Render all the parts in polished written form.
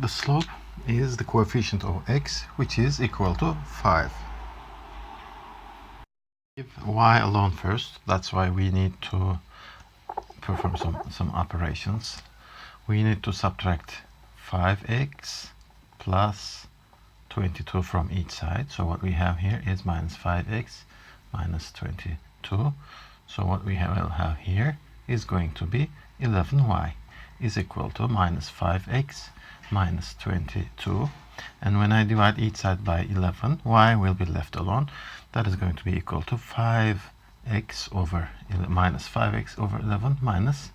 the slope is the coefficient of x, which is equal to 5. Leave y alone first. That's why we need to perform some operations. We need to subtract 5x plus 22 from each side. So what we have here is minus 5x minus 22. So what we will have here is going to be 11y is equal to minus 5x minus 22. And when I divide each side by 11, y will be left alone. That is going to be equal to 5x over minus 5x over 11 minus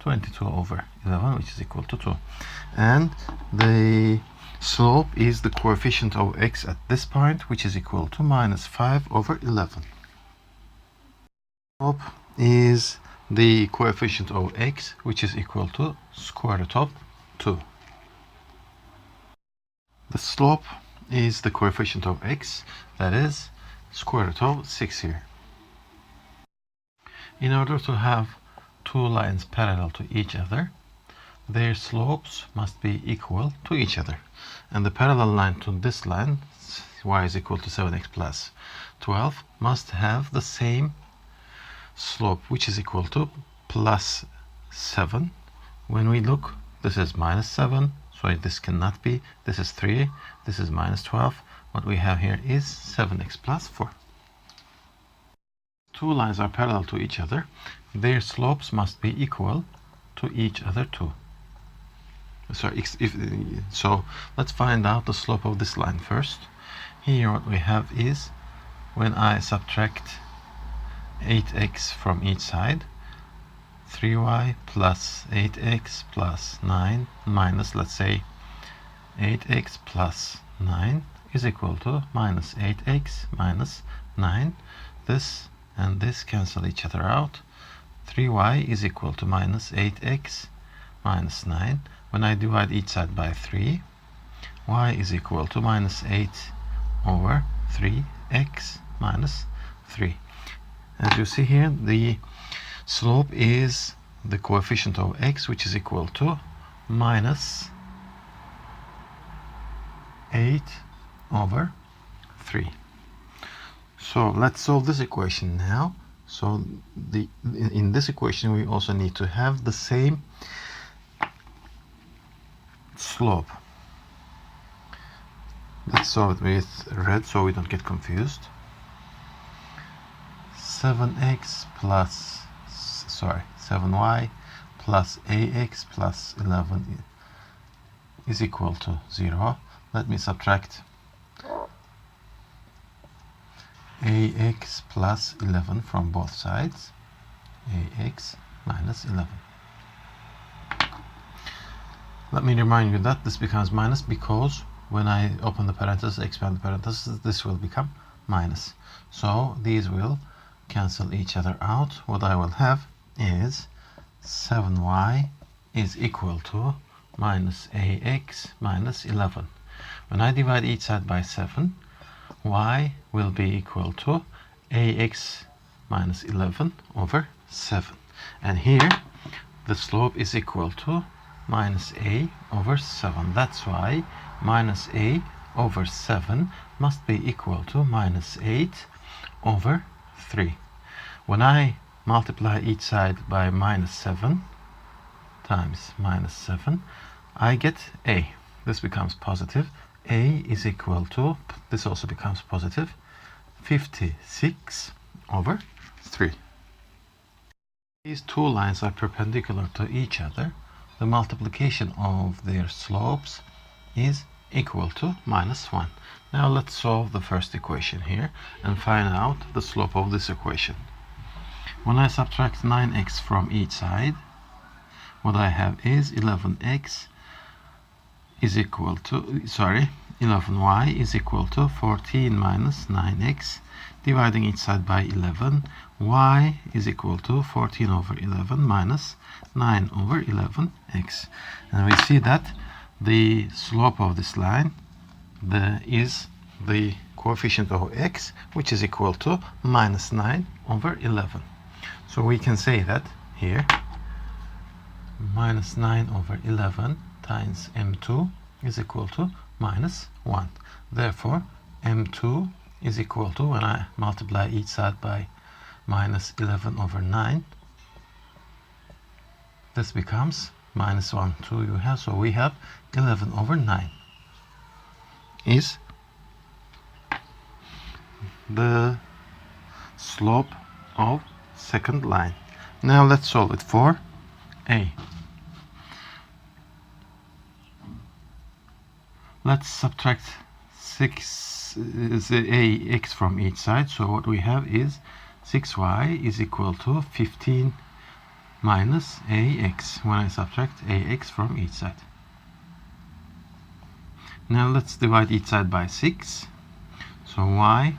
22 over 11, which is equal to 2. And the slope is the coefficient of x at this point, which is equal to minus 5 over 11. Slope is the coefficient of x, which is equal to square root of 2. The slope is the coefficient of x, that is square root of 6 here. In order to have two lines parallel to each other, their slopes must be equal to each other. And the parallel line to this line, y is equal to 7x plus 12, must have the same slope, which is equal to plus 7. When we look, this is minus 7, so this cannot be. This is 3, this is minus 12. What we have here is 7x plus 4. Two lines are parallel to each other. Their slopes must be equal to each other too. So let's find out the slope of this line first. Here what we have is, when I subtract 8x from each side, 3y plus 8x plus 9 minus, let's say, 8x plus 9 is equal to minus 8x minus 9. This and this cancel each other out. 3y is equal to minus 8x minus 9. When I divide each side by 3, y is equal to minus 8 over 3x minus 3. As you see here, the slope is the coefficient of x, which is equal to minus 8 over 3. So let's solve this equation now. So in this equation we also need to have the same slope. Let's solve it with red so we don't get confused. 7y plus ax plus 11 is equal to 0. Let me subtract ax plus 11 from both sides. Ax minus 11. Let me remind you that this becomes minus because when I open the parenthesis, expand the parenthesis, this will become minus. So these will cancel each other out. What I will have is 7y is equal to minus ax minus 11. When I divide each side by 7, y will be equal to ax minus 11 over 7. And here the slope is equal to minus a over 7. That's why minus a over 7 must be equal to minus 8 over 3. When I multiply each side by minus 7 times minus 7, I get a. This becomes positive. A is equal to, this also becomes positive, 56 over 3. These two lines are perpendicular to each other. The multiplication of their slopes is equal to minus 1. Now let's solve the first equation here and find out the slope of this equation. When I subtract 9x from each side, what I have is 11x is equal to, 11y is equal to 14 minus 9x. Dividing each side by 11, y is equal to 14 over 11 minus 9 over 11x. And we see that the slope of this line is the coefficient of x, which is equal to minus 9 over 11. So we can say that here minus 9 over 11 times m2 is equal to minus 1. Therefore, m2 is equal to, when I multiply each side by minus 11 over 9, this becomes minus 1, 2 you have, so we have 11 over 9 is the slope of second line. Now let's solve it for a. Let's subtract 6ax from each side, so what we have is 6y is equal to 15 minus ax when I subtract ax from each side. Now let's divide each side by 6. So y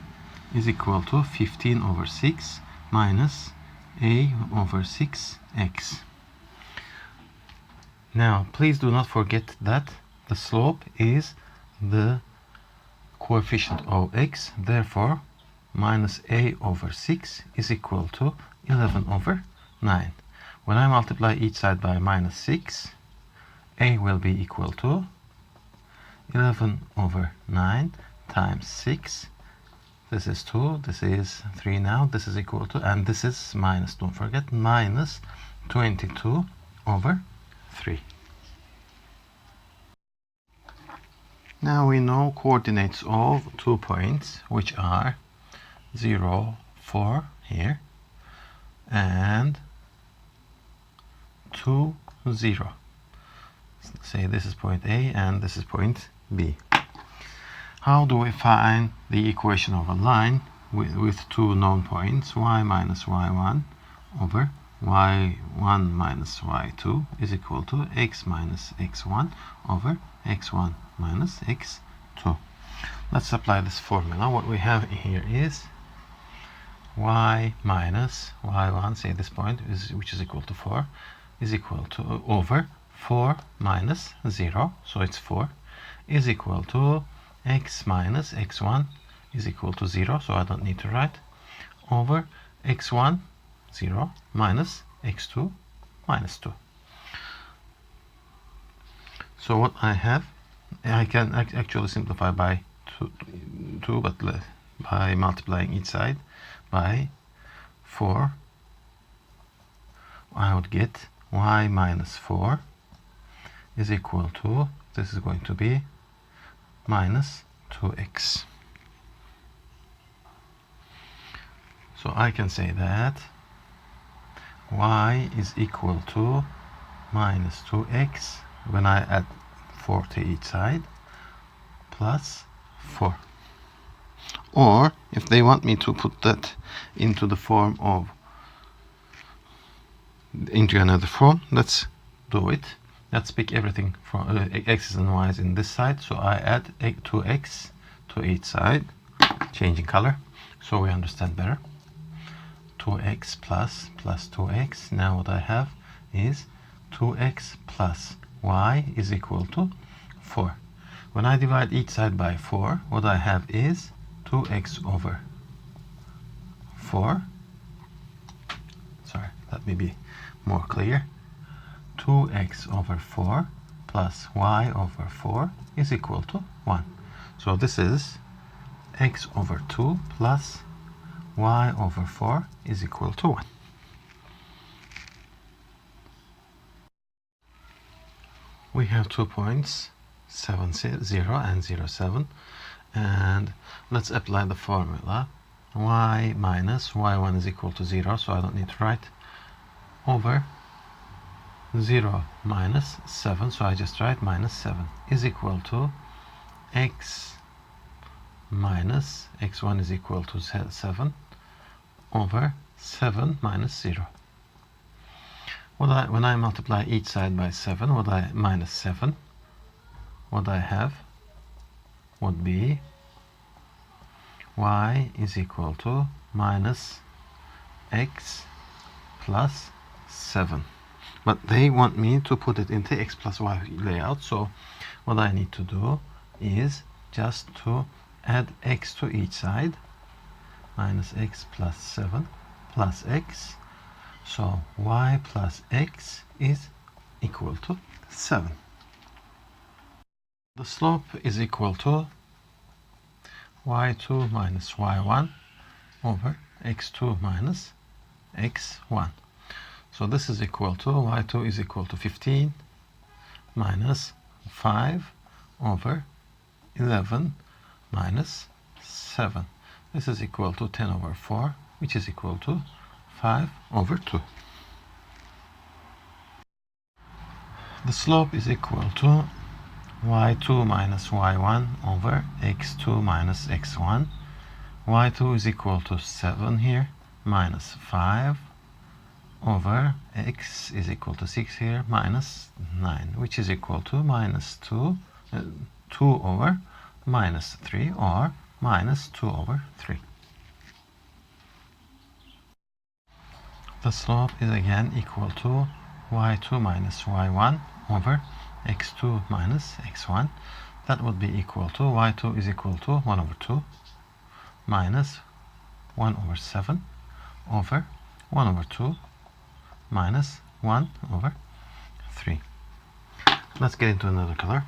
is equal to 15 over 6 minus a over 6x. Now please do not forget that the slope is the coefficient of x. Therefore, minus a over 6 is equal to 11 over 9. When I multiply each side by minus 6, a will be equal to 11 over 9 times 6. This is 2, this is 3 now, this is equal to, and this is minus, don't forget, minus 22 over 3. Now we know coordinates of 2 points, which are 0, 4 here, and 2, 0. Say this is point A and this is point B. How do we find the equation of a line with two known points? Y minus y1 over y1 minus y2 is equal to x minus x1 over x1 minus x2. Let's apply this formula. What we have here is y minus y1, say this point, which is equal to 4, is equal to over 4 minus 0, so it's 4, is equal to x minus x1 is equal to 0, so I don't need to write, over x1, 0, minus x2, minus 2. So what I have, I can actually simplify by 2, but by multiplying each side by 4, I would get y minus 4 is equal to, this is going to be minus 2x. So I can say that y is equal to minus 2x when I add 4 to each side plus 4. Or if they want me to put that into the form of, into another form, let's do it. Let's pick everything from x's and y's in this side. So I add 2x to each side, changing color so we understand better. 2x plus 2x. Now what I have is 2x plus y is equal to 4. When I divide each side by 4, what I have is 2x over 4. Sorry, let me be more clear. 2x over 4 plus y over 4 is equal to 1. So this is x over 2 plus y over 4 is equal to 1. We have 2 points, 7, 0 and 0, 7. And let's apply the formula. Y minus y1 is equal to 0, so I don't need to write, over 0 minus 7, so I just write minus 7 is equal to x minus x1 is equal to 7 over 7 minus 0. When I multiply each side by 7, minus 7, what I have would be y is equal to minus x plus 7. But they want me to put it into x plus y layout, so what I need to do is just to add x to each side, minus x plus 7 plus x, so y plus x is equal to 7. The slope is equal to y2 minus y1 over x2 minus x1. So this is equal to y2 is equal to 15 minus 5 over 11 minus 7. This is equal to 10 over 4, which is equal to 5 over 2. The slope is equal to y2 minus y1 over x2 minus x1. y2 is equal to 7 here, minus 5 over x is equal to 6 here, minus 9, which is equal to minus 2 over minus 3, or minus 2 over 3. The slope is again equal to y2 minus y1 over x2 minus x1. That would be equal to y2 is equal to 1 over 2 minus 1 over 7 over 1 over 2 minus 1 over 3. Let's get into another color.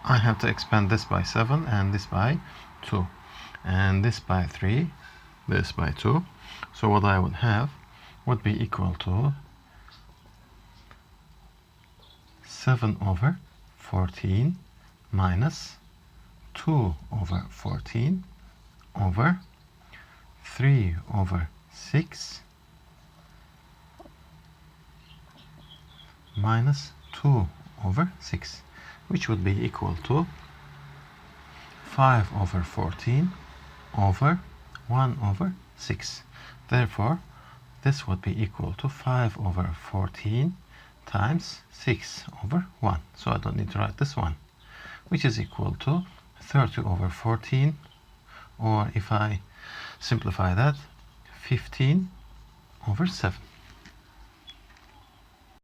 I have to expand this by 7 and this by 2 and this by 3, this by 2. So what I would have would be equal to 7 over 14 minus 2 over 14 over 3 over 6 minus 2 over 6, which would be equal to 5 over 14 over 1 over 6. Therefore, this would be equal to 5 over 14 times 6 over 1. So I don't need to write this one, which is equal to 30 over 14, or if I simplify that, 15 over 7.